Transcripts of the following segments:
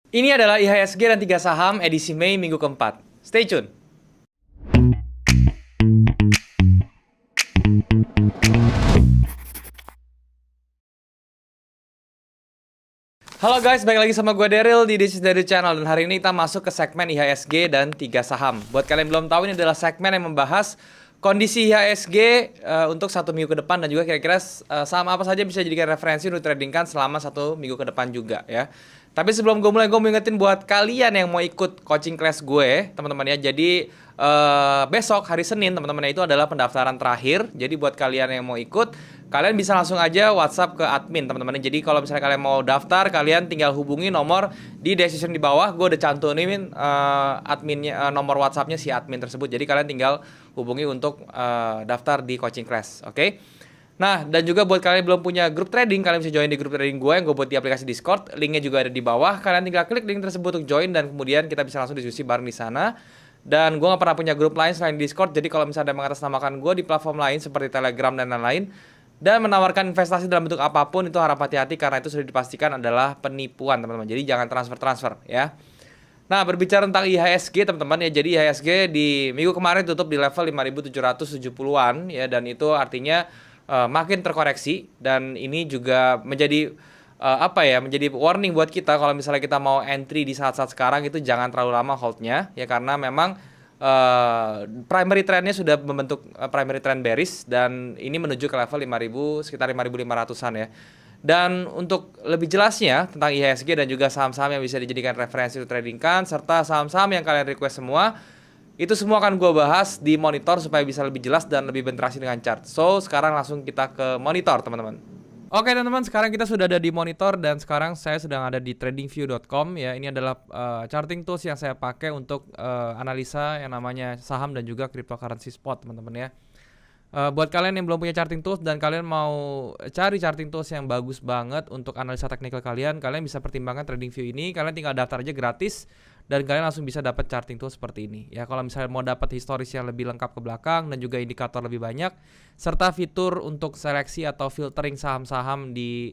Ini adalah IHSG dan 3 saham edisi Mei minggu keempat. Stay tune. Halo guys, balik lagi sama gue Daryl di This is Daryl Channel. Dan hari ini kita masuk ke segmen IHSG dan 3 saham. Buat kalian yang belum tahu, ini adalah segmen yang membahas kondisi IHSG untuk 1 minggu ke depan. Dan juga kira-kira saham apa saja bisa jadikan referensi untuk tradingkan selama 1 minggu ke depan juga ya. Tapi sebelum gue mulai, gue mau ingetin buat kalian yang mau ikut coaching class gue, teman-teman ya. Jadi besok hari Senin, teman-teman, itu adalah pendaftaran terakhir. Jadi buat kalian yang mau ikut, kalian bisa langsung aja WhatsApp ke admin, teman-teman. Jadi kalau misalnya kalian mau daftar, kalian tinggal hubungi nomor di description di bawah. Gue udah cantumin adminnya, nomor WhatsAppnya si admin tersebut. Jadi kalian tinggal hubungi untuk daftar di coaching class, oke? Nah, dan juga buat kalian yang belum punya grup trading, kalian bisa join di grup trading gue yang gue buat di aplikasi Discord. Linknya juga ada di bawah. Kalian tinggal klik link tersebut untuk join, dan kemudian kita bisa langsung diskusi bareng di sana. Dan gue gak pernah punya grup lain selain Discord. Jadi kalau misalnya ada yang mengatasnamakan gue di platform lain seperti Telegram dan lain-lain, dan menawarkan investasi dalam bentuk apapun, itu harap hati-hati karena itu sudah dipastikan adalah penipuan, teman-teman. Jadi jangan transfer ya. Nah, berbicara tentang IHSG, teman-teman ya. Jadi IHSG di minggu kemarin tutup di level 5.770-an ya, dan itu artinya makin terkoreksi. Dan ini juga menjadi menjadi warning buat kita kalau misalnya kita mau entry di saat-saat sekarang, itu jangan terlalu lama holdnya ya, karena memang primary trendnya sudah membentuk primary trend bearish, dan ini menuju ke level 5.000, sekitar 5.500-an ya. Dan untuk lebih jelasnya tentang IHSG dan juga saham-saham yang bisa dijadikan referensi untuk tradingkan, serta saham-saham yang kalian request semua, itu semua akan gue bahas di monitor supaya bisa lebih jelas dan lebih berinteraksi dengan chart. So, sekarang langsung kita ke monitor, teman-teman. Oke teman-teman, sekarang kita sudah ada di monitor dan sekarang saya sedang ada di tradingview.com ya. Ini adalah charting tools yang saya pakai untuk analisa yang namanya saham dan juga cryptocurrency spot, teman-teman ya. Buat kalian yang belum punya charting tools dan kalian mau cari charting tools yang bagus banget untuk analisa teknikal kalian, kalian bisa pertimbangkan TradingView ini. Kalian tinggal daftar aja gratis dan kalian langsung bisa dapat charting tools seperti ini ya. Kalau misalnya mau dapat historis yang lebih lengkap ke belakang dan juga indikator lebih banyak, serta fitur untuk seleksi atau filtering saham-saham di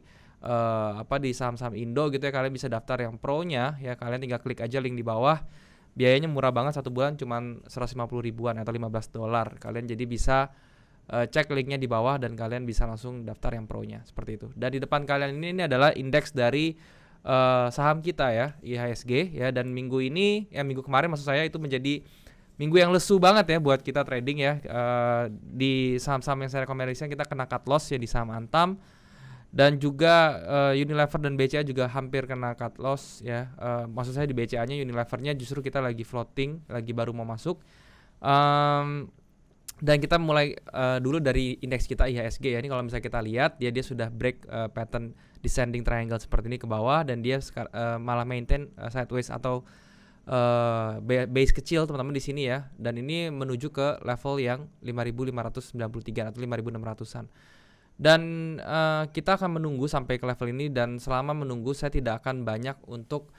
di saham-saham Indo gitu ya, kalian bisa daftar yang pro-nya ya. Kalian tinggal klik aja link di bawah. Biayanya murah banget, 1 bulan cuman 150 ribuan atau $15. Kalian jadi bisa cek linknya di bawah dan kalian bisa langsung daftar yang pro-nya seperti itu. Dan di depan kalian ini adalah indeks dari saham kita ya, IHSG ya. Dan minggu kemarin maksud saya, itu menjadi minggu yang lesu banget ya buat kita trading ya. Di saham-saham yang saya rekomendasikan kita kena cut loss ya, di saham Antam dan juga Unilever dan BCA juga hampir kena cut loss ya. Maksud saya di BCA-nya, Unilever-nya justru kita lagi floating, lagi baru mau masuk. Dan kita mulai dulu dari indeks kita IHSG ya. Ini kalau misalnya kita lihat, dia sudah break pattern descending triangle seperti ini ke bawah, dan dia malah maintain sideways atau base kecil, teman-teman, di sini ya. Dan ini menuju ke level yang 5.593 atau 5.600-an. Dan kita akan menunggu sampai ke level ini, dan selama menunggu saya tidak akan banyak untuk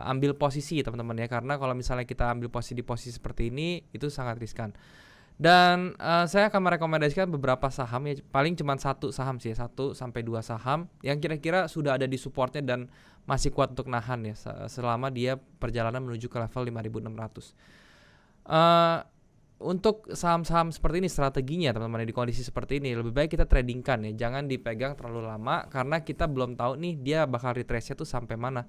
ambil posisi, teman-teman ya, karena kalau misalnya kita ambil posisi di posisi seperti ini itu sangat riskan. Dan saya akan merekomendasikan beberapa saham ya, paling cuma satu saham sih, 1 sampai 2 saham yang kira-kira sudah ada di supportnya dan masih kuat untuk nahan ya, selama dia perjalanan menuju ke level 5.600. Untuk saham-saham seperti ini, strateginya teman-teman di kondisi seperti ini lebih baik kita tradingkan ya, jangan dipegang terlalu lama karena kita belum tahu nih dia bakal retrace-nya tuh sampai mana.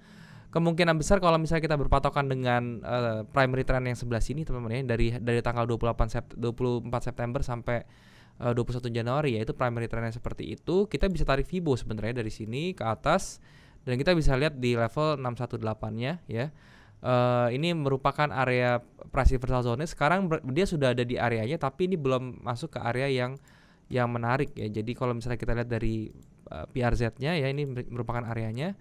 Kemungkinan besar kalau misalnya kita berpatokan dengan primary trend yang sebelah sini, teman-teman ya, dari tanggal 24 September sampai 21 Januari ya, itu primary trend yang seperti itu. Kita bisa tarik Fibo sebenarnya dari sini ke atas, dan kita bisa lihat di level 618-nya ya. Ini merupakan area price reversal zone. Sekarang dia sudah ada di areanya, tapi ini belum masuk ke area yang menarik ya. Jadi kalau misalnya kita lihat dari PRZ-nya ya, ini merupakan areanya.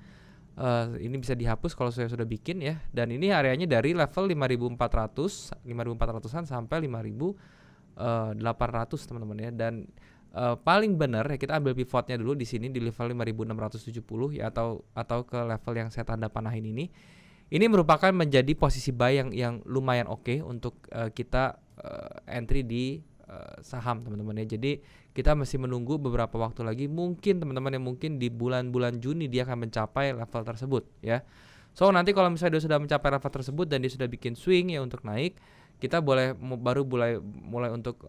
Ini bisa dihapus kalau saya sudah bikin ya. Dan ini areanya dari level 5.400-an sampai 5.800, teman-teman ya. Dan paling benar ya kita ambil pivotnya dulu di sini di level 5.670 ya, atau ke level yang saya tanda panahin ini. Ini merupakan menjadi posisi buy yang lumayan oke untuk kita entry di saham, teman-teman ya. Jadi kita masih menunggu beberapa waktu lagi, mungkin teman-teman yang mungkin di bulan-bulan Juni dia akan mencapai level tersebut ya. So nanti kalau misalnya dia sudah mencapai level tersebut dan dia sudah bikin swing ya untuk naik, kita baru mulai untuk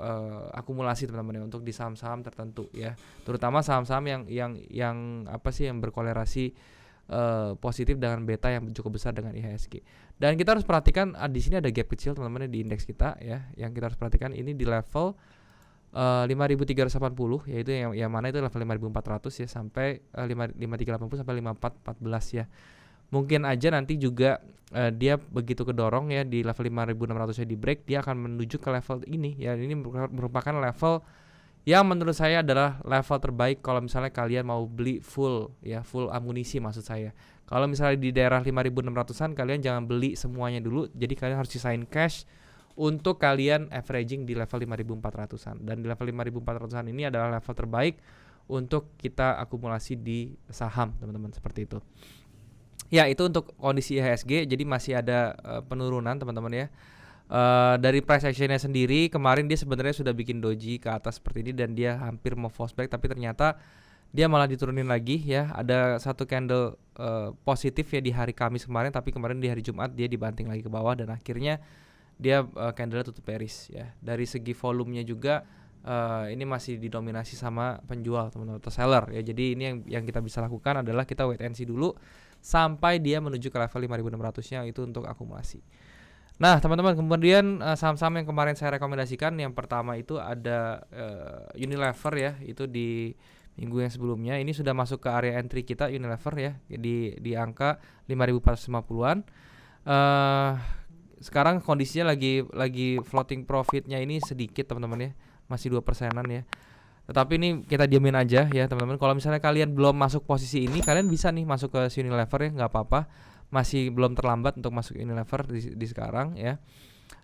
akumulasi teman-teman ya, untuk di saham-saham tertentu ya, terutama saham-saham yang apa sih, yang berkolerasi positif dengan beta yang cukup besar dengan IHSG. Dan kita harus perhatikan di sini ada gap kecil teman-teman di indeks kita ya, yang kita harus perhatikan ini di level 5.380, yaitu yang mana itu level 5.400 ya, sampai 5.380 sampai 5.414 ya. Mungkin aja nanti juga dia begitu kedorong ya di level 5.600 ya di break, dia akan menuju ke level ini ya. Ini merupakan level yang menurut saya adalah level terbaik kalau misalnya kalian mau beli full amunisi maksud saya. Kalau misalnya di daerah 5.600-an kalian jangan beli semuanya dulu, jadi kalian harus sisain cash untuk kalian averaging di level 5.400-an. Dan di level 5.400-an ini adalah level terbaik untuk kita akumulasi di saham, teman-teman, seperti itu. Ya, itu untuk kondisi IHSG. Jadi masih ada penurunan, teman-teman ya. Dari price actionnya sendiri, kemarin dia sebenarnya sudah bikin doji ke atas seperti ini dan dia hampir mau false break, tapi ternyata dia malah diturunin lagi ya. Ada satu candle positif ya di hari Kamis kemarin, tapi kemarin di hari Jumat dia dibanting lagi ke bawah dan akhirnya dia candle tutup bearish ya. Dari segi volumenya juga ini masih didominasi sama penjual, teman-teman, atau seller ya. Jadi ini yang kita bisa lakukan adalah kita wait and see dulu sampai dia menuju ke level 5.600-nya, itu untuk akumulasi. Nah, teman-teman, kemudian saham-saham yang kemarin saya rekomendasikan, yang pertama itu ada Unilever ya, itu di minggu yang sebelumnya ini sudah masuk ke area entry kita Unilever ya, di angka 5.450-an. Sekarang kondisinya lagi floating profitnya ini sedikit, teman-teman ya, masih 2%-an ya. Tetapi ini kita diamin aja ya, teman-teman. Kalau misalnya kalian belum masuk posisi ini, kalian bisa nih masuk ke Unilever ya, nggak apa-apa. Masih belum terlambat untuk masuk Unilever di sekarang ya.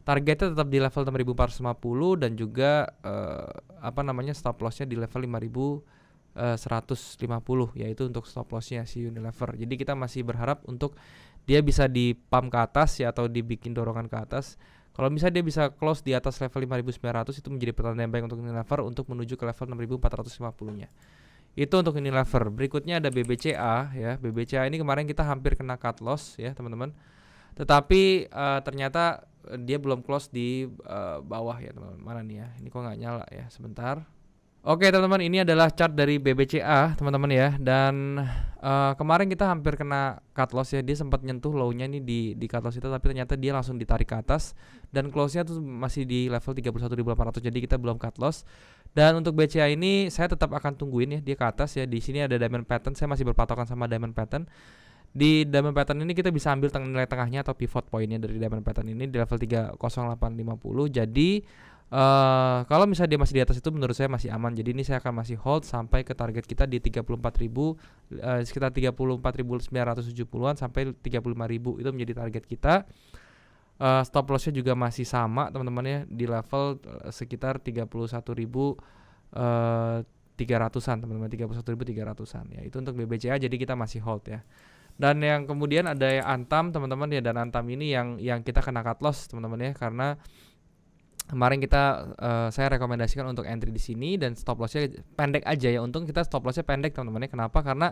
Targetnya tetap di level 6.450 dan juga stop lossnya di level 5.150, yaitu untuk stop lossnya si Unilever. Jadi kita masih berharap untuk dia bisa di pump ke atas ya, atau dibikin dorongan ke atas. Kalau misalnya dia bisa close di atas level 5.900, itu menjadi pertanda yang baik untuk Unilever untuk menuju ke level 6.450-nya. Itu untuk Unilever. Berikutnya ada BBCA ya. BBCA ini kemarin kita hampir kena cut loss ya, teman-teman. Tetapi ternyata dia belum close di bawah ya, teman-teman. Mana nih ya? Ini kok nggak nyala ya? Sebentar. Oke, teman-teman, ini adalah chart dari BBCA, teman-teman ya. Dan kemarin kita hampir kena cut loss ya. Dia sempat nyentuh low-nya nih di cut loss itu, tapi ternyata dia langsung ditarik ke atas dan close-nya tuh masih di level 31.800. Jadi kita belum cut loss. Dan untuk BCA ini saya tetap akan tungguin ya dia ke atas ya. Di sini ada diamond pattern, saya masih berpatokan sama diamond pattern. Di diamond pattern ini kita bisa ambil nilai tengahnya atau pivot pointnya dari diamond pattern ini di level 30850. Jadi kalau misalnya dia masih di atas itu menurut saya masih aman. Jadi ini saya akan masih hold sampai ke target kita di 34.000, sekitar 34.970-an sampai 35.000, itu menjadi target kita. Stop lossnya juga masih sama, teman-teman ya, di level sekitar 31.300-an, teman-teman, 31.300-an ya. Itu untuk BBCA, jadi kita masih hold ya. Dan yang kemudian ada yang Antam, teman-teman ya, dan Antam ini yang kita kena cut loss, teman-teman ya, karena kemarin saya rekomendasikan untuk entry di sini dan stop lossnya pendek aja ya. Untung kita stop lossnya pendek, teman-teman ya. Kenapa? Karena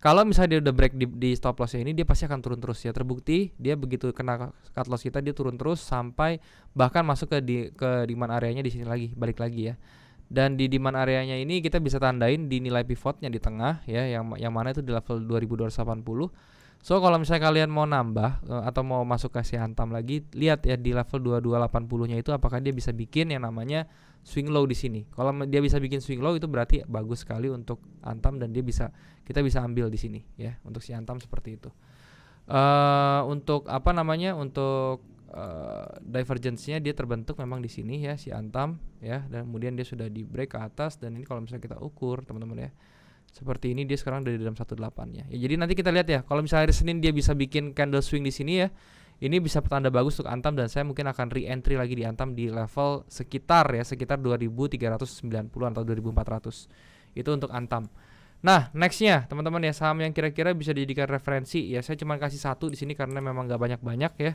kalau misalnya dia udah break di stop lossnya ini, dia pasti akan turun terus ya. Terbukti dia begitu kena cut loss kita, dia turun terus sampai bahkan masuk ke demand areanya di sini lagi, balik lagi ya. Dan di demand areanya ini kita bisa tandain di nilai pivotnya di tengah ya, yang mana itu di level 2280. So kalau misalnya kalian mau nambah atau mau masuk ke si Antam lagi, lihat ya di level 2280-nya itu apakah dia bisa bikin yang namanya swing low di sini. Kalau dia bisa bikin swing low, itu berarti bagus sekali untuk Antam dan kita bisa ambil di sini ya, untuk si Antam seperti itu. Untuk divergence-nya dia terbentuk memang di sini ya, si Antam ya, dan kemudian dia sudah di break ke atas. Dan ini kalau misalnya kita ukur, teman-teman ya, seperti ini dia sekarang dari dalam 18-nya. Ya, jadi nanti kita lihat ya, kalau misalnya hari Senin dia bisa bikin candle swing di sini ya, ini bisa petanda bagus untuk Antam, dan saya mungkin akan re-entry lagi di Antam di level sekitar 2.390-an atau 2.400. Itu untuk Antam. Nah, nextnya teman-teman ya, saham yang kira-kira bisa dijadikan referensi ya, saya cuma kasih satu di sini karena memang nggak banyak-banyak ya,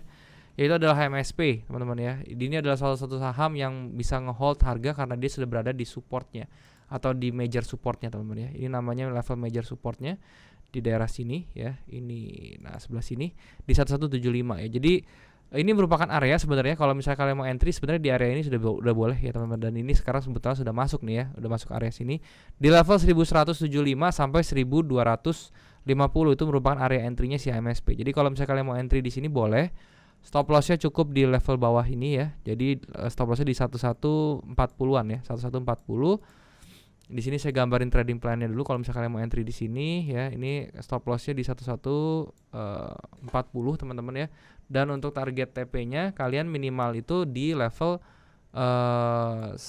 yaitu adalah HMSP, teman-teman ya. Ini adalah salah satu saham yang bisa ngehold harga karena dia sudah berada di supportnya atau di major supportnya, teman-teman ya. Ini namanya level major supportnya. di daerah sini ya. Ini nah sebelah sini di 1175 ya. Jadi ini merupakan area sebenarnya kalau misalnya kalian mau entry sebenarnya di area ini udah boleh ya teman-teman, dan ini sekarang sebetulnya sudah masuk nih ya, udah masuk area sini di level 1175 sampai 1250 itu merupakan area entry-nya si MSP. Jadi kalau misalnya kalian mau entry di sini boleh. Stop loss-nya cukup di level bawah ini ya. Jadi stop loss-nya di 1140-an ya, 1140. Di sini saya gambarin trading plan-nya dulu kalau misalnya kalian mau entry di sini ya. Ini stop loss-nya di 1140 teman-teman ya. Dan untuk target TP-nya kalian minimal itu di level 15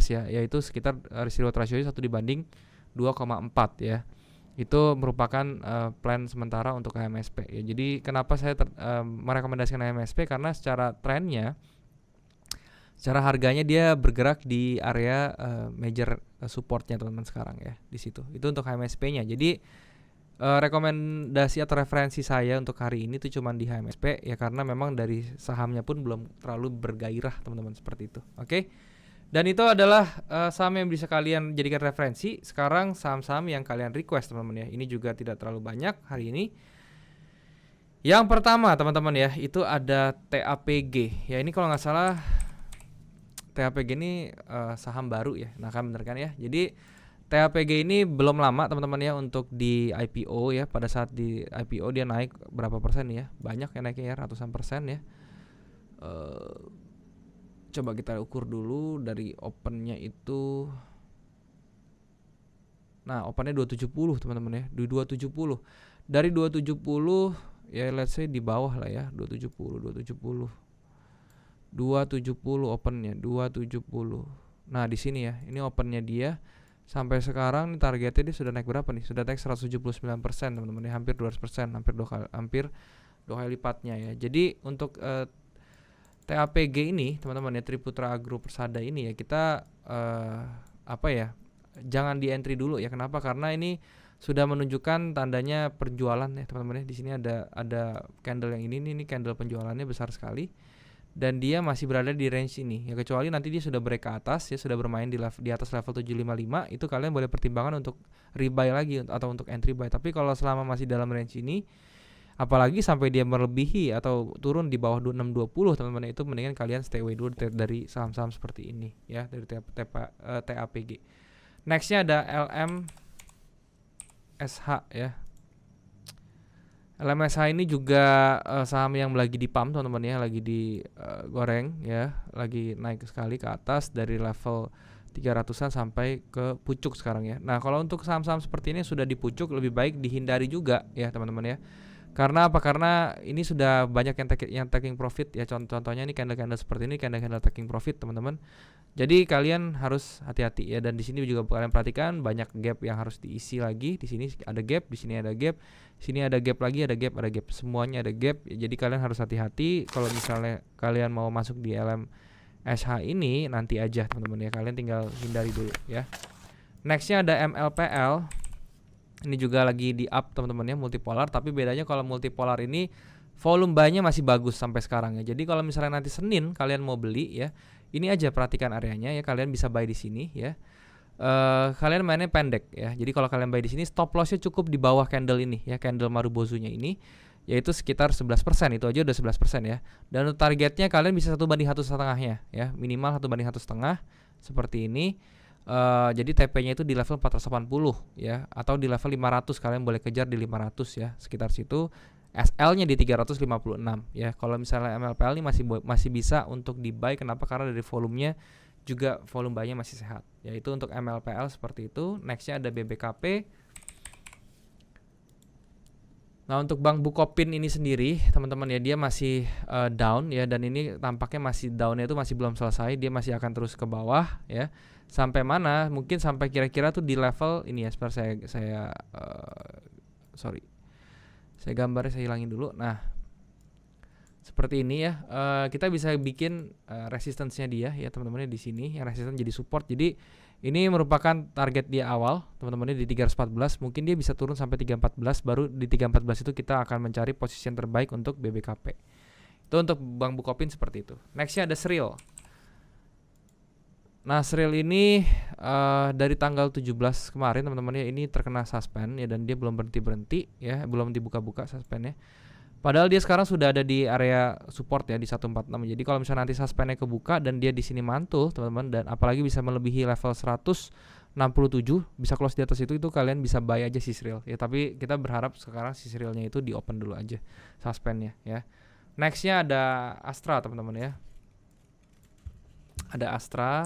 ya, yaitu sekitar risk reward ratio 1 dibanding 2,4 ya. Itu merupakan plan sementara untuk HMSP ya. Jadi kenapa saya merekomendasikan HMSP karena secara trennya, secara harganya dia bergerak di area major supportnya teman-teman sekarang ya di situ. Itu untuk HMSP-nya. Jadi rekomendasi atau referensi saya untuk hari ini tuh cuman di HMSP ya, karena memang dari sahamnya pun belum terlalu bergairah teman-teman, seperti itu. Oke. Dan itu adalah saham yang bisa kalian jadikan referensi. Sekarang saham-saham yang kalian request teman-teman ya. Ini juga tidak terlalu banyak hari ini. Yang pertama teman-teman ya, itu ada TAPG. Ya ini kalau nggak salah TAPG ini saham baru ya. Nah kan bener kan ya. Jadi TAPG ini belum lama teman-teman ya untuk di IPO ya. Pada saat di IPO dia naik berapa persen ya? Banyak ya naiknya ya, ratusan persen ya. Coba kita ukur dulu dari opennya itu. Nah opennya 270 teman-teman ya, di 270. Dari 270 ya let's say di bawah lah ya, 270 opennya 270. Nah di sini ya, ini opennya dia. Sampai sekarang nih targetnya dia sudah naik berapa nih? Sudah naik 179% teman-teman ya, hampir 200%, hampir dua kali lipatnya ya. Jadi untuk TAPG ini teman-teman ya, Triputra Agro Persada ini ya, kita jangan di entry dulu ya. Kenapa? Karena ini sudah menunjukkan tandanya penjualan ya teman-teman ya. Di sini ada candle yang ini candle penjualannya besar sekali. Dan dia masih berada di range ini ya, kecuali nanti dia sudah break ke atas ya, sudah bermain di atas level 755, itu kalian boleh pertimbangkan untuk rebuy lagi atau untuk entry buy. Tapi kalau selama masih dalam range ini, apalagi sampai dia melebihi atau turun di bawah 2620 teman-teman, itu mendingan kalian stay away dulu dari saham-saham seperti ini ya, dari TAPG. Nextnya ada LMSH ya. LMSH ini juga saham yang lagi di pump teman-teman ya, lagi di goreng ya, lagi naik sekali ke atas dari level 300-an sampai ke pucuk sekarang ya. Nah kalau untuk saham-saham seperti ini sudah di pucuk, lebih baik dihindari juga ya teman-teman ya. Karena apa? Karena ini sudah banyak yang taking profit ya. Contohnya ini candle-candle seperti ini, candle-candle taking profit teman-teman. Jadi kalian harus hati-hati ya. Dan di sini juga kalian perhatikan banyak gap yang harus diisi lagi. Di sini ada gap, di sini ada gap, sini ada gap lagi, ada gap, semuanya ada gap. Jadi kalian harus hati-hati. Kalau misalnya kalian mau masuk di LMSH ini nanti aja teman-teman ya. Kalian tinggal hindari dulu ya. Nextnya ada MLPL. Ini juga lagi di up teman-teman ya, multipolar. Tapi bedanya kalau multipolar ini volume buy-nya masih bagus sampai sekarang ya. Jadi kalau misalnya nanti Senin kalian mau beli ya, ini aja perhatikan areanya ya, kalian bisa buy di sini ya. Kalian mainnya pendek ya. Jadi kalau kalian buy di sini, stop loss-nya cukup di bawah candle ini ya, candle Marubozu-nya ini, yaitu sekitar 11%. Itu aja udah 11% ya. Dan targetnya kalian bisa 1/1,5-nya ya, minimal 1/1,5 seperti ini. Jadi TP-nya itu di level 480 ya, atau di level 500, kalian boleh kejar di 500 ya, sekitar situ. SL-nya di 356 ya. Kalau misalnya MLPL ini masih bisa untuk di buy. Kenapa? Karena dari volumenya juga, volume buy-nya masih sehat. Yaitu untuk MLPL seperti itu. Next-nya ada BBKP. Nah untuk Bank Bukopin ini sendiri teman-teman ya, dia masih down ya, dan ini tampaknya masih down-nya itu masih belum selesai, dia masih akan terus ke bawah ya. Sampai mana? Mungkin sampai kira-kira tuh di level ini ya. Sebentar saya gambarnya saya hilangin dulu. Nah seperti ini ya. Kita bisa bikin resistance-nya dia ya teman-teman di sini, yang resistance jadi support. Jadi ini merupakan target dia awal teman-teman di 314. Mungkin dia bisa turun sampai 314, baru di 314 itu kita akan mencari posisi yang terbaik untuk BBKP. Itu untuk Bank Bukopin seperti itu. Nextnya ada Sril. Nasril ini dari tanggal 17 kemarin teman-teman ya, ini terkena suspend ya, dan dia belum berhenti ya, belum dibuka-buka suspendnya. Padahal dia sekarang sudah ada di area support ya di 146. Jadi kalau misalnya nanti suspendnya kebuka dan dia di sini mantul teman-teman, dan apalagi bisa melebihi level 167, bisa close di atas itu kalian bisa buy aja Sisril ya. Tapi kita berharap sekarang Sisrilnya itu di open dulu aja suspendnya ya. Nextnya ada Astra teman-teman ya. Ada Astra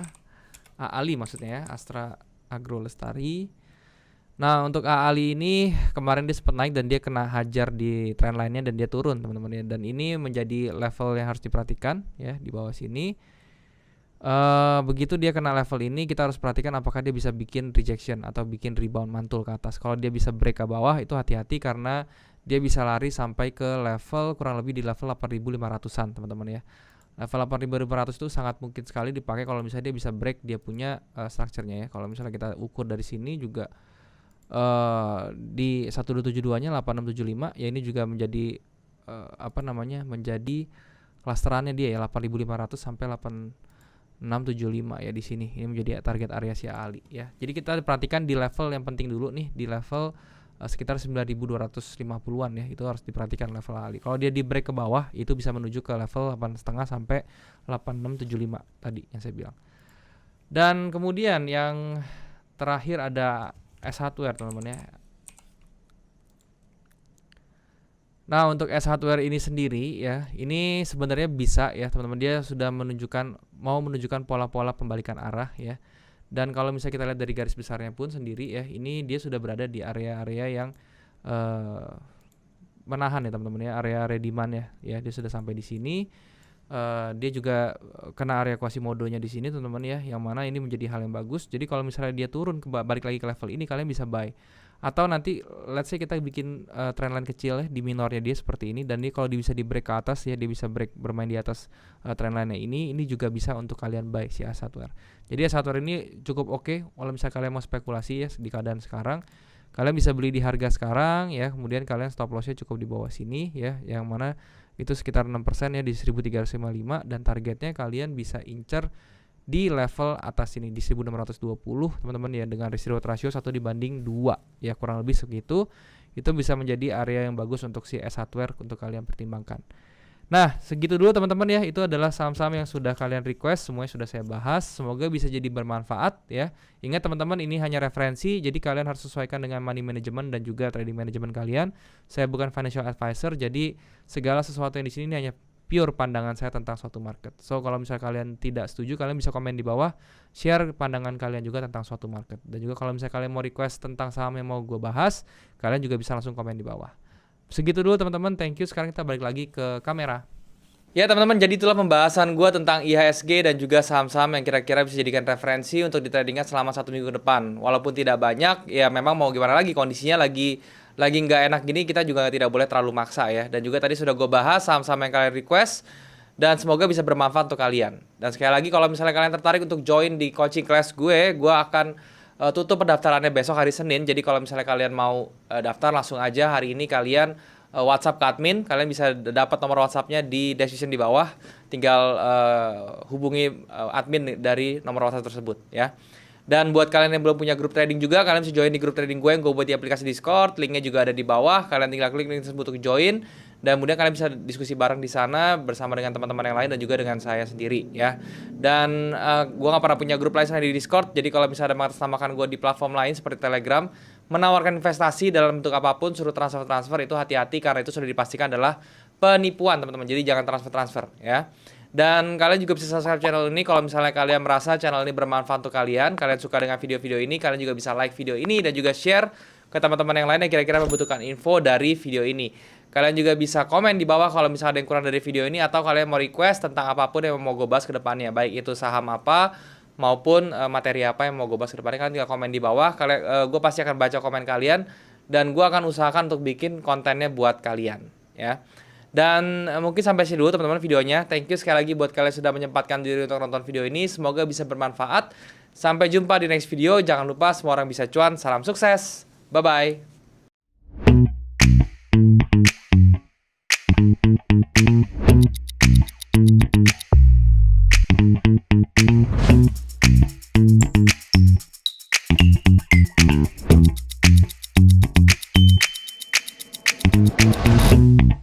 Ali maksudnya ya, Astra Agro Lestari. Nah untuk Ali ini kemarin dia sempat naik dan dia kena hajar di trendline-nya dan dia turun teman-teman ya. Dan ini menjadi level yang harus diperhatikan ya di bawah sini. Begitu dia kena level ini, kita harus perhatikan apakah dia bisa bikin rejection atau bikin rebound mantul ke atas. Kalau dia bisa break ke bawah itu hati-hati, karena dia bisa lari sampai ke level kurang lebih di level 8.500-an teman-teman ya. Level 8.500 itu sangat mungkin sekali dipakai kalau misalnya dia bisa break dia punya structure-nya ya. Kalau misalnya kita ukur dari sini juga di 1272-nya 8675 ya, ini juga menjadi menjadi klasterannya dia ya, 8.500 sampai 8675 ya di sini. Ini menjadi target area si Ali ya. Jadi kita perhatikan di level yang penting dulu nih, di level sekitar 9.250-an ya, itu harus diperhatikan level Ali. Kalau dia di break ke bawah itu bisa menuju ke level 8,5 sampai 8675 tadi yang saya bilang. Dan kemudian yang terakhir ada S Hardware teman-teman ya. Nah untuk S Hardware ini sendiri ya, ini sebenarnya bisa ya teman-teman, dia sudah mau menunjukkan pola-pola pembalikan arah ya. Dan kalau misalnya kita lihat dari garis besarnya pun sendiri ya, ini dia sudah berada di area-area yang menahan ya teman-teman ya, area-area demand ya, dia sudah sampai di sini. Dia juga kena area Quasimodo-nya di sini teman-teman ya, yang mana ini menjadi hal yang bagus. Jadi kalau misalnya dia turun balik lagi ke level ini, kalian bisa buy. Atau nanti let's say kita bikin trendline kecil ya di minornya dia seperti ini, dan dia kalau bisa di break ke atas ya, dia bisa break bermain di atas trendline-nya ini juga bisa untuk kalian buy si S Hardware. Jadi S Hardware ini cukup oke kalau misalnya kalian mau spekulasi ya di keadaan sekarang. Kalian bisa beli di harga sekarang ya, kemudian kalian stop loss-nya cukup di bawah sini ya, yang mana itu sekitar 6% ya di 1355, dan targetnya kalian bisa incer di level atas ini di 1620 teman-teman ya, dengan risk reward ratio 1 dibanding 2 ya, kurang lebih segitu. Itu bisa menjadi area yang bagus untuk si S Hardware untuk kalian pertimbangkan. Nah segitu dulu teman-teman ya, itu adalah saham-saham yang sudah kalian request, semuanya sudah saya bahas. Semoga bisa jadi bermanfaat ya. Ingat teman-teman, ini hanya referensi, jadi kalian harus sesuaikan dengan money management dan juga trading management kalian. Saya bukan financial advisor, jadi segala sesuatu yang di sini ini hanya pure pandangan saya tentang suatu market. So kalau misalnya kalian tidak setuju, kalian bisa komen di bawah, share pandangan kalian juga tentang suatu market. Dan juga kalau misalnya kalian mau request tentang saham yang mau gue bahas, kalian juga bisa langsung komen di bawah. Segitu dulu teman-teman, thank you. Sekarang kita balik lagi ke kamera. Ya teman-teman, jadi itulah pembahasan gue tentang IHSG dan juga saham-saham yang kira-kira bisa dijadikan referensi untuk ditradingkan selama 1 minggu ke depan. Walaupun tidak banyak, ya memang mau gimana lagi, kondisinya lagi nggak enak gini, kita juga tidak boleh terlalu maksa ya. Dan juga tadi sudah gue bahas saham-saham yang kalian request, dan semoga bisa bermanfaat untuk kalian. Dan sekali lagi, kalau misalnya kalian tertarik untuk join di coaching class gue akan tutup pendaftarannya besok hari Senin. Jadi kalau misalnya kalian mau daftar, langsung aja hari ini kalian WhatsApp ke admin. Kalian bisa dapat nomor WhatsAppnya di description di bawah. Tinggal hubungi admin dari nomor WhatsApp tersebut ya. Dan buat kalian yang belum punya grup trading juga, kalian bisa join di grup trading gue yang gue buat di aplikasi Discord. Linknya juga ada di bawah. Kalian tinggal klik link tersebut untuk join. Dan kemudian kalian bisa diskusi bareng di sana bersama dengan teman-teman yang lain dan juga dengan saya sendiri ya. Dan gue gak pernah punya grup lain selain di Discord. Jadi kalau misalnya ada mengatasnamakan gue di platform lain seperti Telegram, menawarkan investasi dalam bentuk apapun, suruh transfer itu hati-hati, karena itu sudah dipastikan adalah penipuan teman-teman. Jadi jangan transfer ya. Dan kalian juga bisa subscribe channel ini kalau misalnya kalian merasa channel ini bermanfaat untuk kalian suka dengan video-video ini. Kalian juga bisa like video ini dan juga share ke teman-teman yang lain yang kira-kira membutuhkan info dari video ini. Kalian juga bisa komen di bawah kalau misalnya ada yang kurang dari video ini, atau kalian mau request tentang apapun yang mau gue bahas ke depannya, baik itu saham apa maupun materi apa yang mau gue bahas ke depannya. Kalian tinggal komen di bawah. Gue pasti akan baca komen kalian dan gue akan usahakan untuk bikin kontennya buat kalian ya. Dan mungkin sampai sini dulu teman-teman videonya. Thank you sekali lagi buat kalian sudah menyempatkan diri untuk nonton video ini. Semoga bisa bermanfaat. Sampai jumpa di next video. Jangan lupa semua orang bisa cuan. Salam sukses. Bye-bye. you.